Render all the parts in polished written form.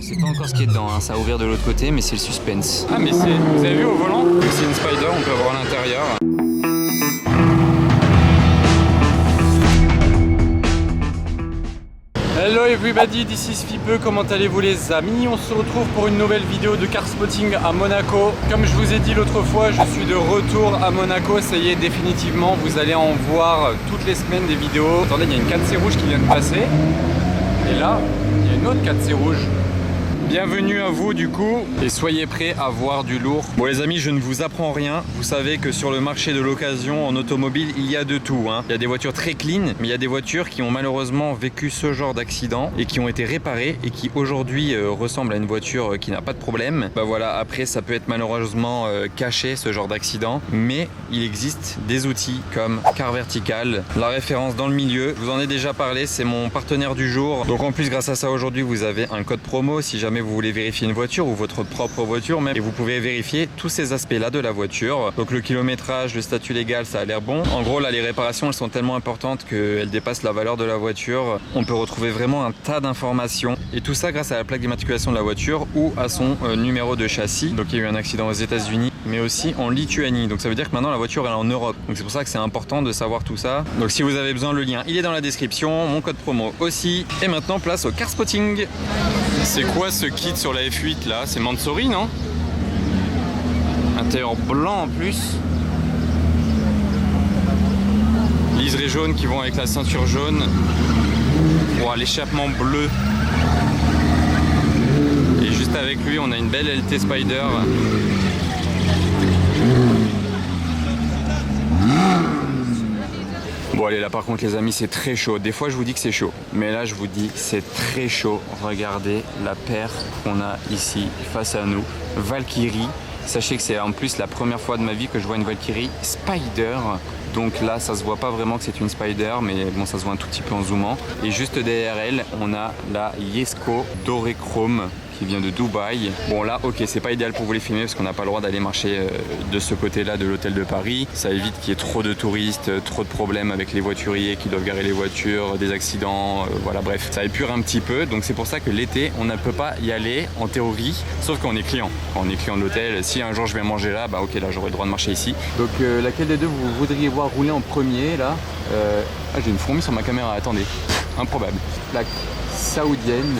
C'est pas encore ce qui est dedans, hein. Ça va ouvrir de l'autre côté, mais c'est le suspense. Ah mais vous avez vu au volant? C'est une Spider, on peut voir l'intérieur. Hello everybody, this is Fipe, comment allez-vous les amis? On se retrouve pour une nouvelle vidéo de car spotting à Monaco. Comme je vous ai dit l'autre fois, je suis de retour à Monaco, ça y est définitivement, vous allez en voir toutes les semaines des vidéos. Attendez, il y a une 4C rouge qui vient de passer. Et là, il y a une autre 4C rouge. Bienvenue à vous du coup et soyez prêts à voir du lourd. Bon les amis, je ne vous apprends rien. Vous savez que sur le marché de l'occasion en automobile, il y a de tout, hein. Il y a des voitures très clean, mais il y a des voitures qui ont malheureusement vécu ce genre d'accident et qui ont été réparées et qui aujourd'hui ressemblent à une voiture qui n'a pas de problème. Bah voilà, après ça peut être malheureusement caché ce genre d'accident, mais il existe des outils comme Car Vertical, la référence dans le milieu. Je vous en ai déjà parlé, c'est mon partenaire du jour. Donc en plus grâce à ça aujourd'hui vous avez un code promo si jamais vous voulez vérifier une voiture ou votre propre voiture même, et vous pouvez vérifier tous ces aspects là de la voiture. Donc le kilométrage, le statut légal, ça a l'air bon. En gros là les réparations elles sont tellement importantes qu'elles dépassent la valeur de la voiture. On peut retrouver vraiment un tas d'informations et tout ça grâce à la plaque d'immatriculation de la voiture ou à son numéro de châssis. Donc il y a eu un accident aux États-Unis mais aussi en Lituanie, donc ça veut dire que maintenant la voiture elle est en Europe, donc c'est pour ça que c'est important de savoir tout ça. Donc si vous avez besoin, le lien il est dans la description, mon code promo aussi. Et maintenant place au car spotting. C'est quoi ce kit sur la F8 là? C'est Mansory, non? Intérieur blanc en plus. Liseré jaune qui vont avec la ceinture jaune. Wow, l'échappement bleu. Et juste avec lui on a une belle LT Spider. Bon allez, là par contre les amis c'est très chaud. Des fois je vous dis que c'est chaud, mais là je vous dis c'est très chaud. Regardez la paire qu'on a ici face à nous, Valkyrie. Sachez que c'est en plus la première fois de ma vie que je vois une Valkyrie Spider. Donc là ça se voit pas vraiment que c'est une Spider, mais bon ça se voit un tout petit peu en zoomant. Et juste derrière elle on a la Jesko doré chrome qui vient de Dubaï. Bon là ok, c'est pas idéal pour vous les filmer parce qu'on n'a pas le droit d'aller marcher de ce côté là de l'hôtel de Paris. Ça évite qu'il y ait trop de touristes, trop de problèmes avec les voituriers qui doivent garer les voitures, des accidents, voilà bref, ça épure un petit peu. Donc c'est pour ça que l'été on ne peut pas y aller en théorie, sauf quand on est client. Quand on est client de l'hôtel, si un jour je vais manger là, bah ok là j'aurai le droit de marcher ici. Donc laquelle des deux vous voudriez voir rouler en premier là? Ah j'ai une fourmi sur ma caméra, attendez, improbable. Plaque saoudienne.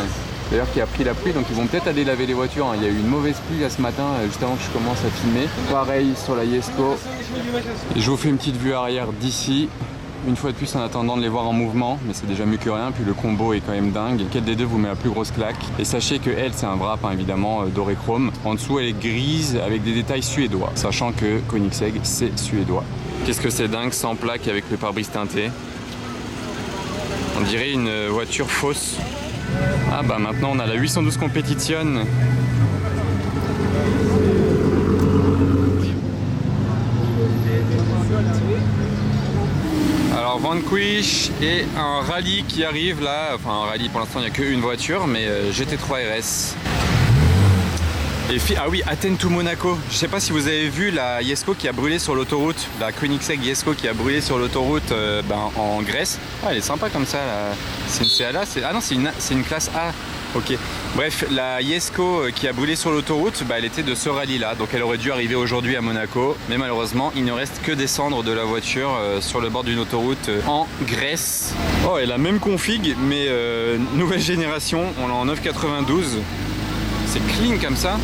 D'ailleurs qui a pris la pluie, donc ils vont peut-être aller laver les voitures, hein. Il y a eu une mauvaise pluie là ce matin, juste avant que je commence à filmer. Pareil sur la Jesko. Et je vous fais une petite vue arrière d'ici. Une fois de plus en attendant de les voir en mouvement, mais c'est déjà mieux que rien, puis le combo est quand même dingue. Quelle des deux vous met la plus grosse claque? Et sachez que elle c'est un wrap, hein, évidemment, doré chrome. En dessous elle est grise avec des détails suédois, sachant que Koenigsegg c'est suédois. Qu'est-ce que c'est dingue sans plaque avec le pare-brise teinté. On dirait une voiture fausse. Ah bah maintenant on a la 812 Competition. Alors Vanquish et un rallye qui arrive là. Enfin un rallye pour l'instant il n'y a qu'une voiture, mais GT3 RS. Et ah oui, Athènes to Monaco. Je sais pas si vous avez vu la Jesko qui a brûlé sur l'autoroute, la Koenigsegg Jesko qui a brûlé sur l'autoroute en Grèce. Ah, elle est sympa comme ça. C'est une CLA. Ah non, c'est une classe A. Ok. Bref, la Jesko qui a brûlé sur l'autoroute, elle était de ce rallye là. Donc elle aurait dû arriver aujourd'hui à Monaco. Mais malheureusement, il ne reste que des cendres de la voiture sur le bord d'une autoroute en Grèce. Oh, et la même config, mais nouvelle génération. On l'a en 992. C'est clean comme ça.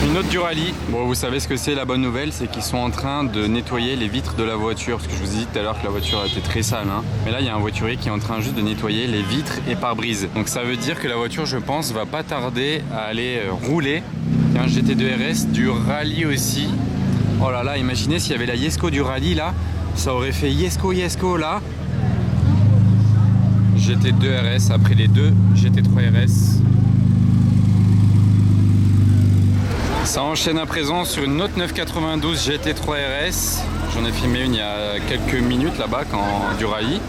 Une autre du rallye. Bon, vous savez ce que c'est la bonne nouvelle, c'est qu'ils sont en train de nettoyer les vitres de la voiture. Parce que je vous ai dit tout à l'heure que la voiture était très sale, hein. Mais là, il y a un voiturier qui est en train juste de nettoyer les vitres et pare-brise. Donc ça veut dire que la voiture, je pense, va pas tarder à aller rouler. Il y a un GT2 RS du rallye aussi. Oh là là, imaginez s'il y avait la Jesko du rallye là. Ça aurait fait Jesko là. GT2 RS après les deux GT3 RS. Ça enchaîne à présent sur une autre 992 GT3 RS. J'en ai filmé une il y a quelques minutes là-bas du rallye.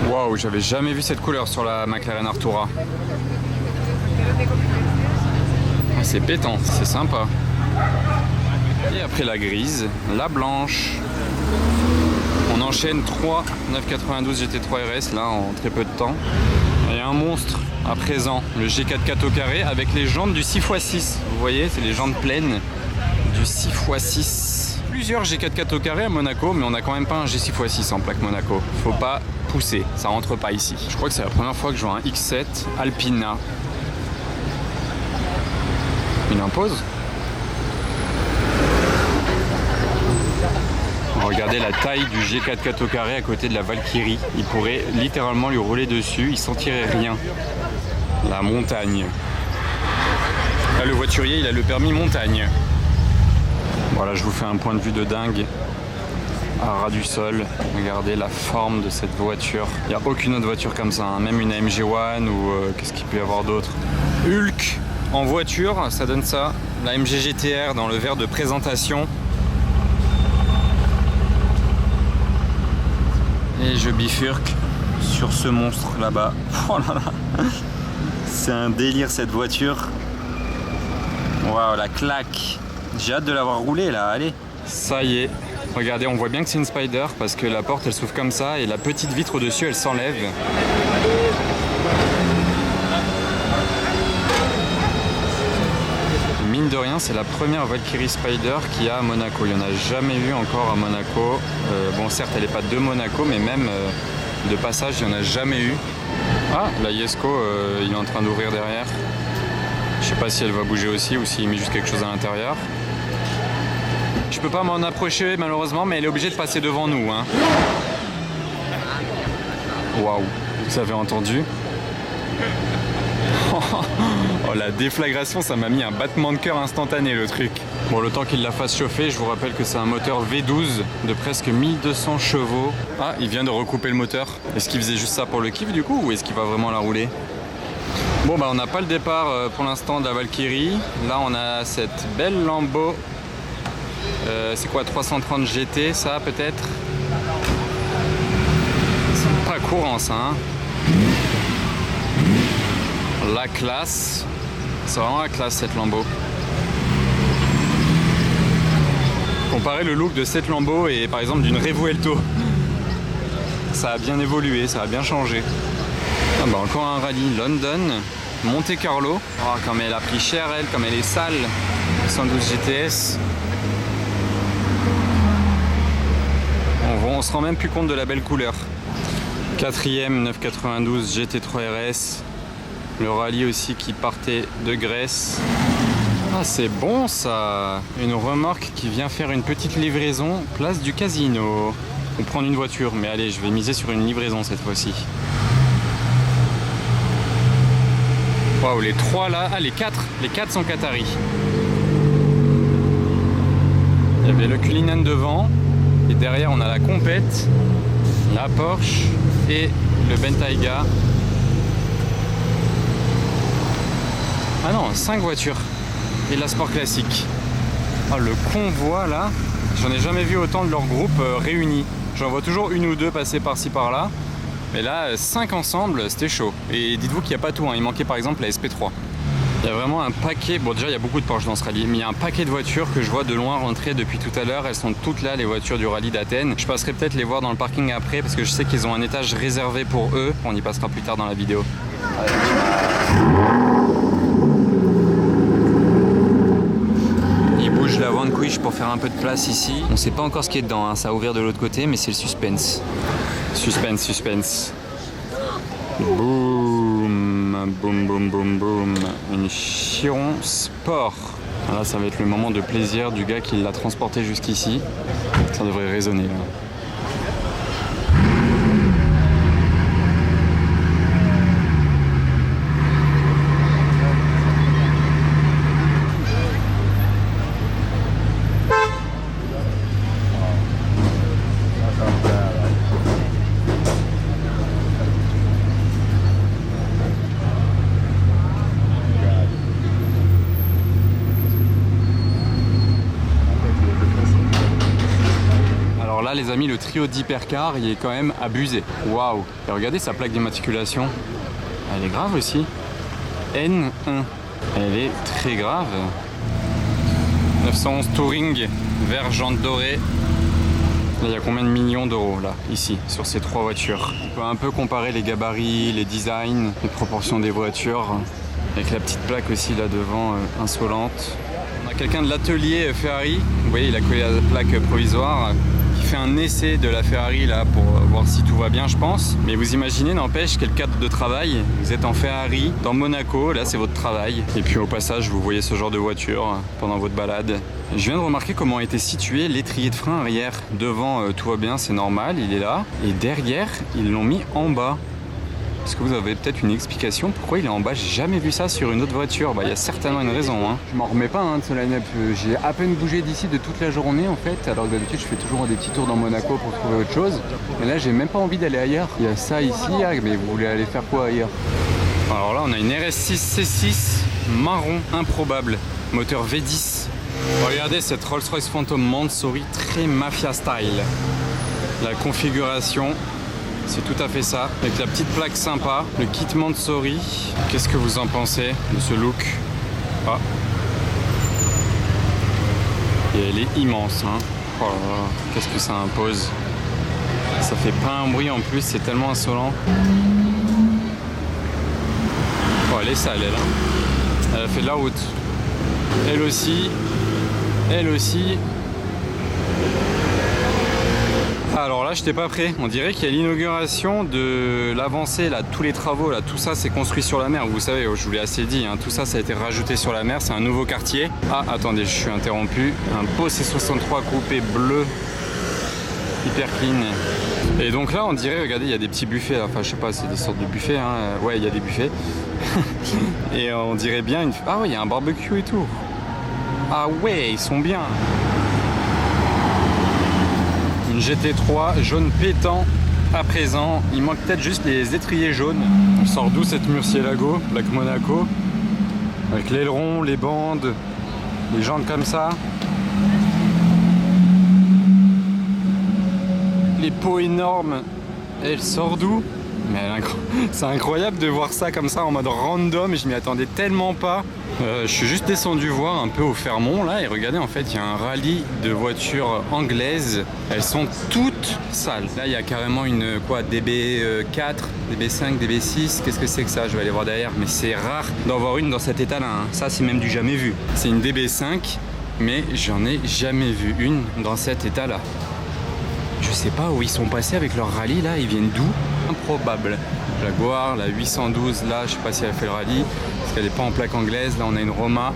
Waouh, j'avais jamais vu cette couleur sur la McLaren Artura. Ah, c'est pétant, c'est sympa. Et après la grise, la blanche. On enchaîne 3 992 GT3 RS là en très peu de temps. Et un monstre à présent, le G4 4 au carré avec les jantes du 6x6. Vous voyez, c'est les jantes pleines du 6x6. Plusieurs G4 4 au carré à Monaco, mais on n'a quand même pas un G6x6 en plaque Monaco. Faut pas pousser, ça rentre pas ici. Je crois que c'est la première fois que je vois un X7 Alpina. Il impose. Regardez la taille du G4 4 au carré à côté de la Valkyrie. Il pourrait littéralement lui rouler dessus, il sentirait rien. La montagne. Là, le voiturier, il a le permis montagne. Voilà, je vous fais un point de vue de dingue à ras du sol. Regardez la forme de cette voiture. Il n'y a aucune autre voiture comme ça, hein. Même une AMG One ou qu'est-ce qu'il peut y avoir d'autre. Hulk en voiture, ça donne ça. La AMG GTR dans le verre de présentation. Et je bifurque sur ce monstre là-bas. Oh là là, c'est un délire cette voiture. Waouh, la claque. J'ai hâte de l'avoir roulée là, allez. Ça y est, regardez, on voit bien que c'est une Spider parce que la porte elle s'ouvre comme ça et la petite vitre au-dessus elle s'enlève. Mine de rien, c'est la première Valkyrie Spider qu'il y a à Monaco. Il n'y en a jamais eu encore à Monaco. Bon, certes, elle n'est pas de Monaco, mais même de passage, il n'y en a jamais eu. Ah, la Jesko, il est en train d'ouvrir derrière. Je sais pas si elle va bouger aussi ou s'il met juste quelque chose à l'intérieur. Je peux pas m'en approcher malheureusement, mais elle est obligée de passer devant nous. Hein. Waouh, vous avez entendu? Oh, la déflagration, ça m'a mis un battement de cœur instantané le truc. Bon, le temps qu'il la fasse chauffer, je vous rappelle que c'est un moteur V12 de presque 1200 chevaux. Ah, il vient de recouper le moteur. Est-ce qu'il faisait juste ça pour le kiff du coup ou est-ce qu'il va vraiment la rouler? Bon, bah on n'a pas le départ pour l'instant de la Valkyrie. Là, on a cette belle Lambo. C'est quoi, 330 GT, ça peut-être? C'est pas courant ça, hein. La classe, c'est vraiment la classe cette Lambo. Comparez le look de cette Lambo et par exemple d'une Revuelto. Ça a bien évolué, ça a bien changé. Ah bah encore un rallye London, Monte Carlo. Oh, comme elle a pris cher elle, comme elle est sale. 112 GTS. On se rend même plus compte de la belle couleur. 4ème 992 GT3 RS. Le rallye aussi qui partait de Grèce. Ah, c'est bon ça. Une remorque qui vient faire une petite livraison place du casino. Ou prendre une voiture, mais allez, je vais miser sur une livraison cette fois-ci. Waouh, les trois là, ah les quatre sont Qataris. Il y avait le Cullinan devant, et derrière on a la Compète, la Porsche et le Bentayga. Ah non, 5 voitures. Et la Sport classique. Ah, le convoi là, j'en ai jamais vu autant de leur groupe réunis. J'en vois toujours une ou deux passer par-ci par-là. Mais là, 5 ensemble, c'était chaud. Et dites-vous qu'il n'y a pas tout, hein. Il manquait par exemple la SP3. Il y a vraiment un paquet, bon déjà il y a beaucoup de Porsche dans ce rallye, mais il y a un paquet de voitures que je vois de loin rentrer depuis tout à l'heure. Elles sont toutes là, les voitures du rallye d'Athènes. Je passerai peut-être les voir dans le parking après parce que je sais qu'ils ont un étage réservé pour eux. On y passera plus tard dans la vidéo. La Vanquish pour faire un peu de place ici. On sait pas encore ce qui est dedans, hein. Ça a ouvert de l'autre côté, mais c'est le suspense. Suspense, suspense. Boum, boum, boum, boum, boum. Une Chiron Sport. Là, ça va être le moment de plaisir du gars qui l'a transporté jusqu'ici. Ça devrait résonner là. Les amis, le trio d'hypercar il est quand même abusé. Waouh! Et regardez sa plaque d'immatriculation. Elle est grave aussi. N1. Elle est très grave. 911 Touring, vert jante dorée. Là, il y a combien de millions d'euros, là, ici, sur ces 3 voitures. On peut un peu comparer les gabarits, les designs, les proportions des voitures, avec la petite plaque aussi là devant, insolente. On a quelqu'un de l'atelier Ferrari, vous voyez, il a collé la plaque provisoire, qui fait un essai de la Ferrari là pour voir si tout va bien, je pense. Mais vous imaginez, n'empêche, quel cadre de travail. Vous êtes en Ferrari, dans Monaco, là c'est votre travail. Et puis au passage, vous voyez ce genre de voiture pendant votre balade. Je viens de remarquer comment a été situé l'étrier de frein arrière. Devant, tout va bien, c'est normal, il est là. Et derrière, ils l'ont mis en bas. Est-ce que vous avez peut-être une explication pourquoi il est en bas? J'ai jamais vu ça sur une autre voiture. Bah, il y a certainement une raison. Hein. Je m'en remets pas de ce line-up. J'ai à peine bougé d'ici de toute la journée en fait. Alors que d'habitude je fais toujours des petits tours dans Monaco pour trouver autre chose. Mais là j'ai même pas envie d'aller ailleurs. Il y a ça ici, mais vous voulez aller faire quoi ailleurs? Alors là on a une RS6 C6 marron improbable. Moteur V10. Regardez cette Rolls-Royce Phantom Mansory très mafia style. La configuration. C'est tout à fait ça, avec la petite plaque sympa, le kit Mansory. Qu'est-ce que vous en pensez de ce look? Ah. Et elle est immense, hein. Oh là là, qu'est-ce que ça impose. Ça fait pas un bruit en plus, c'est tellement insolent. Oh, elle est sale, elle. Hein. Elle a fait de la route. Elle aussi. Elle aussi. Alors là, j'étais pas prêt. On dirait qu'il y a l'inauguration de l'avancée, là, tous les travaux, là, tout ça c'est construit sur la mer. Vous savez, je vous l'ai assez dit, hein, tout ça, ça a été rajouté sur la mer. C'est un nouveau quartier. Ah, attendez, je suis interrompu. Un beau C63 coupé bleu, hyper clean. Et donc là, on dirait, regardez, il y a des petits buffets. Là. Enfin, je sais pas, c'est des sortes de buffets. Hein. Ouais, il y a des buffets. Et on dirait bien une. Ah ouais, il y a un barbecue et tout. Ah ouais, ils sont bien. Une GT3 jaune pétant à présent. Il manque peut-être juste les étriers jaunes. On sort d'où cette Murcielago, Black Monaco, avec l'aileron, les bandes, les jantes comme ça. Les pots énormes. Elle sort d'où? Mais c'est incroyable de voir ça comme ça en mode random. Je m'y attendais tellement pas. Je suis juste descendu voir un peu au Fermont là et regardez, en fait il y a un rallye de voitures anglaises. Elles sont toutes sales. Là il y a carrément une DB4, DB5, DB6. Qu'est-ce que c'est que ça? Je vais aller voir derrière. Mais c'est rare d'en voir une dans cet état là. Hein. Ça c'est même du jamais vu. C'est une DB5 mais j'en ai jamais vu une dans cet état là. Je sais pas où ils sont passés avec leur rallye là. Ils viennent d'où? Improbable. Jaguar, la 812 là, je sais pas si elle a fait le rallye parce qu'elle n'est pas en plaque anglaise. Là on a une Roma,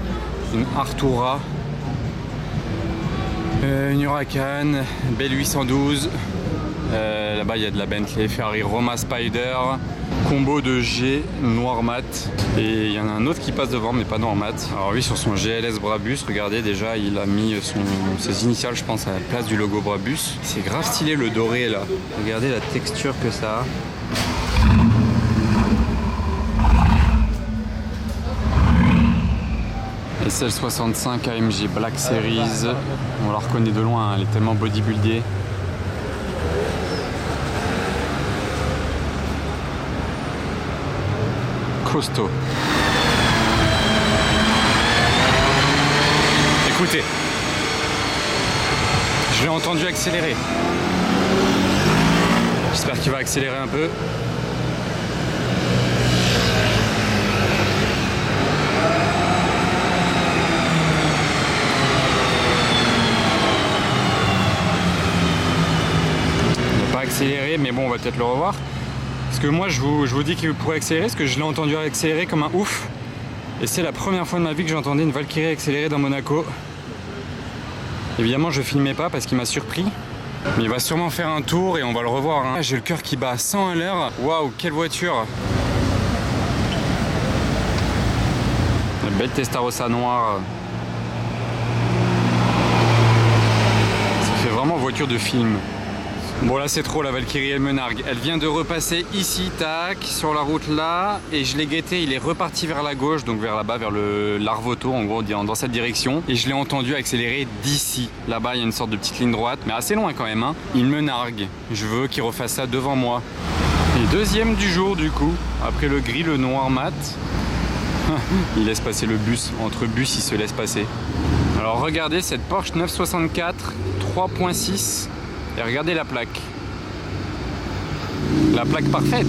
une Artura, une Huracan, belle 812. Là-bas il y a de la Bentley, Ferrari Roma Spider, combo de G noir mat. Et il y en a un autre qui passe devant mais pas noir mat. Alors lui sur son GLS Brabus, regardez déjà il a mis ses initiales je pense à la place du logo Brabus. C'est grave stylé le doré là. Regardez la texture que ça a. SL65 AMG Black Series, on la reconnaît de loin, elle est tellement bodybuildée. Costaud. Écoutez, je l'ai entendu accélérer. J'espère qu'il va accélérer un peu. Accélérer, mais bon on va peut-être le revoir parce que moi je vous dis qu'il pourrait accélérer parce que je l'ai entendu accélérer comme un ouf et c'est la première fois de ma vie que j'entendais une Valkyrie accélérer dans Monaco. Évidemment je filmais pas parce qu'il m'a surpris, mais il va sûrement faire un tour et on va le revoir hein. J'ai le cœur qui bat à 100 à l'heure. Waouh, quelle voiture! Une belle Testarossa noire. Ça fait vraiment voiture de film. Bon là c'est trop, la Valkyrie elle me nargue. Elle vient de repasser ici, tac, sur la route là. Et je l'ai guetté, il est reparti vers la gauche, donc vers là-bas, vers l'Arvoto en gros, dans cette direction. Et je l'ai entendu accélérer d'ici. Là-bas il y a une sorte de petite ligne droite, mais assez loin quand même hein. Il me nargue, je veux qu'il refasse ça devant moi. Et deuxième du jour du coup, après le gris, le noir mat. Il laisse passer le bus, entre bus il se laisse passer. Alors regardez cette Porsche 964 3.6 Et regardez la plaque. La plaque parfaite.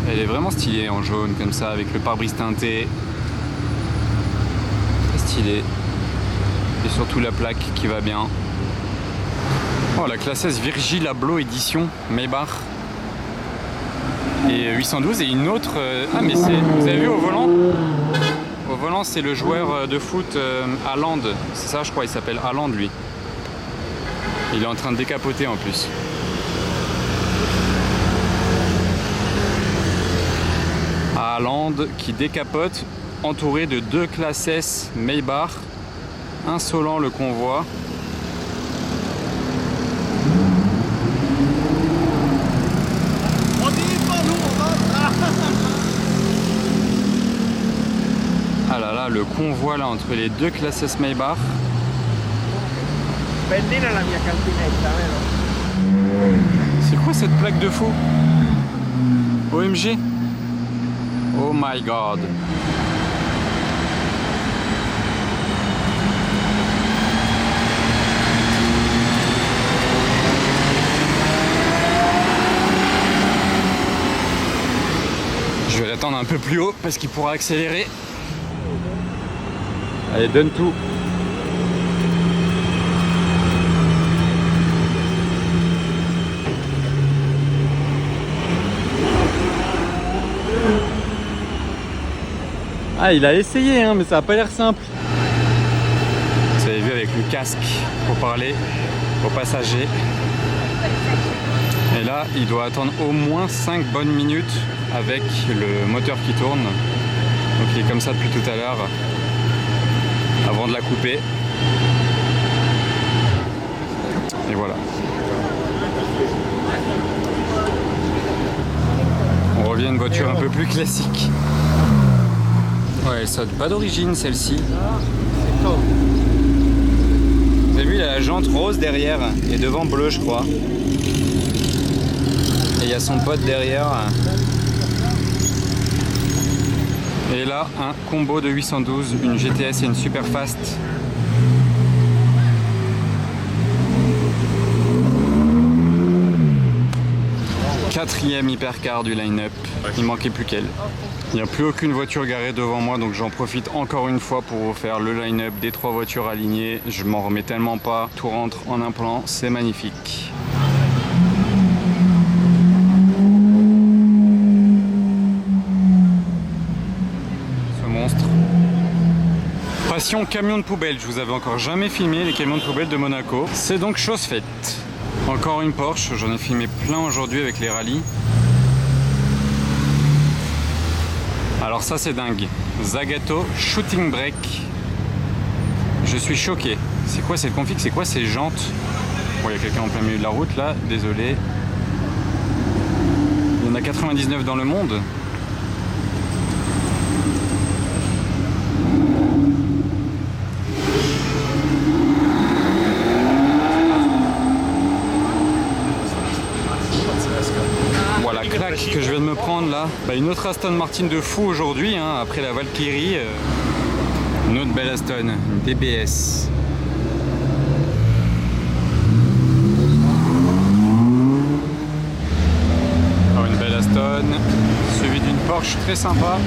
Elle est vraiment stylée en jaune comme ça avec le pare-brise teinté. Très stylé. Et surtout la plaque qui va bien. Oh, la classe S Virgil Abloh édition Maybach. Et 812 et une autre. Ah mais c'est. Vous avez vu au volant? Au volant c'est le joueur de foot Haaland. C'est ça je crois, il s'appelle Haaland lui. Il est en train de décapoter en plus. Haaland qui décapote, entouré de 2 classes S Maybach. Insolent le convoi. Ah là là, le convoi là entre les 2 classes S Maybach. C'est quoi cette plaque de fou? OMG. Oh my god. Je vais l'attendre un peu plus haut parce qu'il pourra accélérer. Allez, donne tout. Ah, il a essayé, hein, mais ça n'a pas l'air simple. Vous avez vu avec le casque pour parler aux passagers. Et là, il doit attendre au moins 5 bonnes minutes avec le moteur qui tourne. Donc il est comme ça depuis tout à l'heure, avant de la couper. Et voilà. On revient à une voiture un peu plus classique. Ouais, elle saute pas d'origine celle-ci. Vous avez vu, il y a la jante rose derrière et devant bleu je crois. Et il y a son pote derrière. Et là, un combo de 812, une GTS et une Superfast. Quatrième hypercar du line-up. Il manquait plus qu'elle. Il n'y a plus aucune voiture garée devant moi, donc j'en profite encore une fois pour vous faire le line-up des 3 voitures alignées. Je m'en remets tellement pas. Tout rentre en un plan, c'est magnifique. Ce monstre. Passion camion de poubelle. Je vous avais encore jamais filmé les camions de poubelle de Monaco. C'est donc chose faite. Encore une Porsche. J'en ai filmé plein aujourd'hui avec les rallyes. Alors ça c'est dingue. Zagato Shooting Brake. Je suis choqué. C'est quoi cette config? C'est quoi ces jantes? Bon, il y a quelqu'un en plein milieu de la route là, désolé. Il y en a 99 dans le monde. Voilà, claque que je viens de me prendre là. Bah, une autre Aston Martin de fou aujourd'hui, hein, après la Valkyrie. Une autre belle Aston, une DBS. Alors une belle Aston, suivi d'une Porsche très sympa.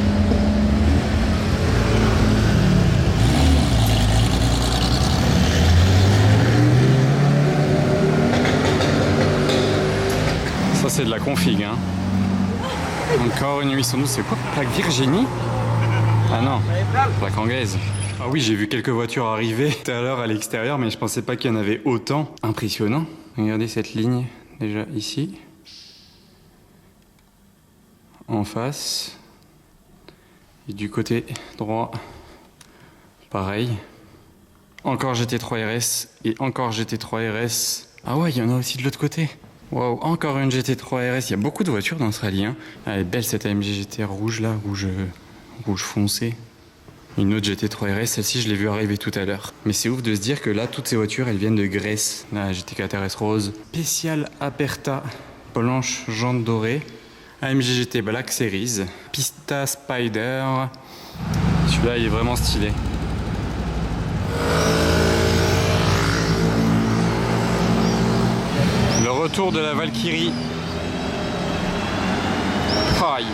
Ça c'est de la config, hein. Encore une 812, c'est quoi? Plaque Virginie? Ah non, plaque anglaise. Ah oui, j'ai vu quelques voitures arriver tout à l'heure à l'extérieur, mais je pensais pas qu'il y en avait autant. Impressionnant. Regardez cette ligne, déjà ici. En face. Et du côté droit, pareil. Encore GT3 RS et encore GT3 RS. Ah ouais, il y en a aussi de l'autre côté. Waouh, encore une GT3 RS. Il y a beaucoup de voitures dans ce rallye, hein. Elle est belle cette AMG GT rouge là, rouge foncé. Une autre GT3 RS, celle-ci je l'ai vue arriver tout à l'heure. Mais c'est ouf de se dire que là, toutes ces voitures, elles viennent de Grèce. Là, GT4 RS rose. Special Aperta, blanche, jante dorée. AMG GT Black Series. Pista Spider. Celui-là, il est vraiment stylé. retour de la Valkyrie. Aïe,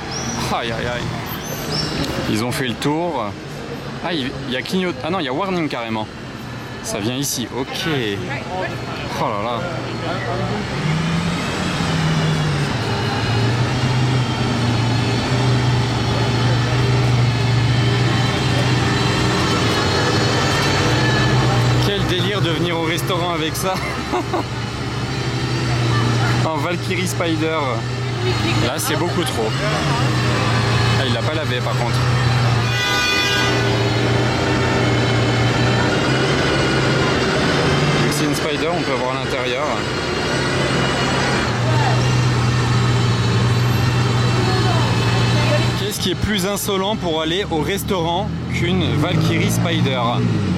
aïe, aïe, aïe. Ils ont fait le tour. Ah, il y a clignote. Ah non, il y a warning carrément. Ça vient ici, ok. Oh là là. Quel délire de venir au restaurant avec ça. En Valkyrie Spider. Là, c'est beaucoup trop. Ah, il l'a pas lavé par contre. C'est une Spider, on peut voir l'intérieur. Qu'est-ce qui est plus insolent pour aller au restaurant qu'une Valkyrie Spider?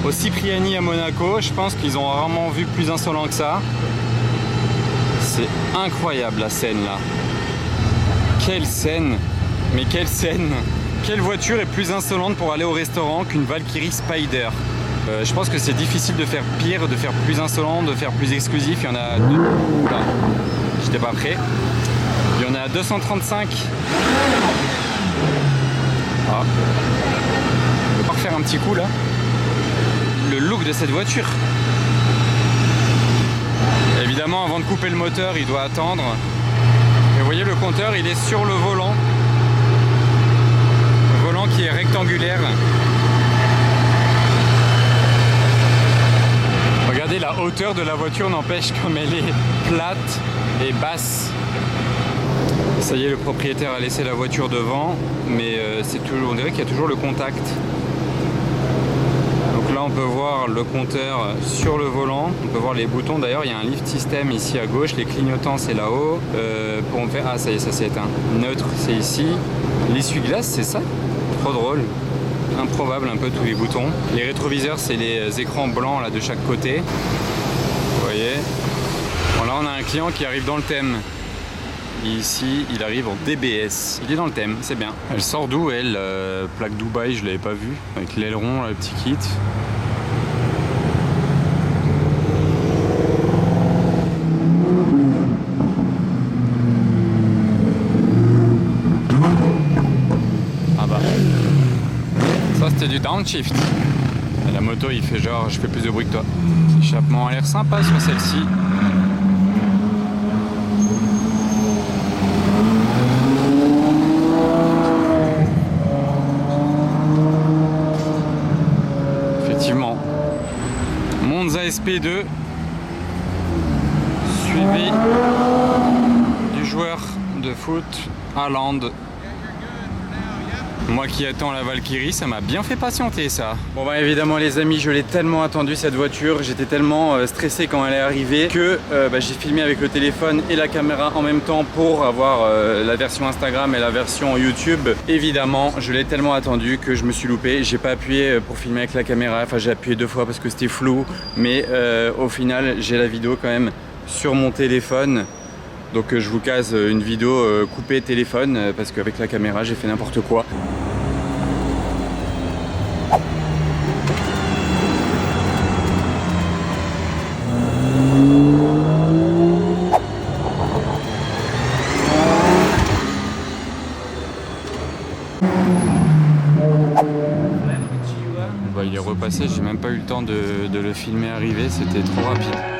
Au Cipriani à Monaco, je pense qu'ils ont rarement vu plus insolent que ça. C'est incroyable la scène là. Quelle scène! Mais quelle scène! Quelle voiture est plus insolente pour aller au restaurant qu'une Valkyrie Spider? Je pense que c'est difficile de faire pire, de faire plus insolent, de faire plus exclusif. Il y en a deux. Oula, j'étais pas prêt. Il y en a 235. Ah. Je vais pas refaire un petit coup là. Le look de cette voiture. Évidemment, avant de couper le moteur, il doit attendre. Et vous voyez, le compteur, il est sur le volant. Le volant qui est rectangulaire. Regardez, la hauteur de la voiture n'empêche comme elle est plate et basse. Ça y est, le propriétaire a laissé la voiture devant, mais c'est toujours, on dirait qu'il y a toujours le contact. Donc là, on peut voir le compteur sur le volant. On peut voir les boutons. D'ailleurs, il y a un lift system ici à gauche. Les clignotants, c'est là-haut. Pour me faire... Ah, ça y est, ça s'est éteint. Neutre, c'est ici. L'essuie-glace, c'est ça? Trop drôle. Improbable un peu tous les boutons. Les rétroviseurs, c'est les écrans blancs là de chaque côté. Vous voyez. Bon, là, on a un client qui arrive dans le thème. Ici, il arrive en DBS. Il est dans le thème, c'est bien. Elle sort d'où, elle? Plaque Dubaï, je l'avais pas vue. Avec l'aileron, le petit kit. Ah bah. Ça, c'était du downshift. Et la moto, il fait genre, je fais plus de bruit que toi. L'échappement a l'air sympa sur celle-ci. Monza SP2 suivi du joueur de foot Haaland. Moi qui attends la Valkyrie, ça m'a bien fait patienter ça. Bon bah évidemment les amis, je l'ai tellement attendu cette voiture, j'étais tellement stressé quand elle est arrivée que j'ai filmé avec le téléphone et la caméra en même temps pour avoir la version Instagram et la version YouTube. Évidemment, je l'ai tellement attendu que je me suis loupé, j'ai pas appuyé pour filmer avec la caméra, enfin j'ai appuyé 2 fois parce que c'était flou, mais au final j'ai la vidéo quand même sur mon téléphone. Donc je vous case une vidéo coupée téléphone parce qu'avec la caméra j'ai fait n'importe quoi. Bah, il est repassé, j'ai même pas eu le temps de le filmer arriver, c'était trop rapide.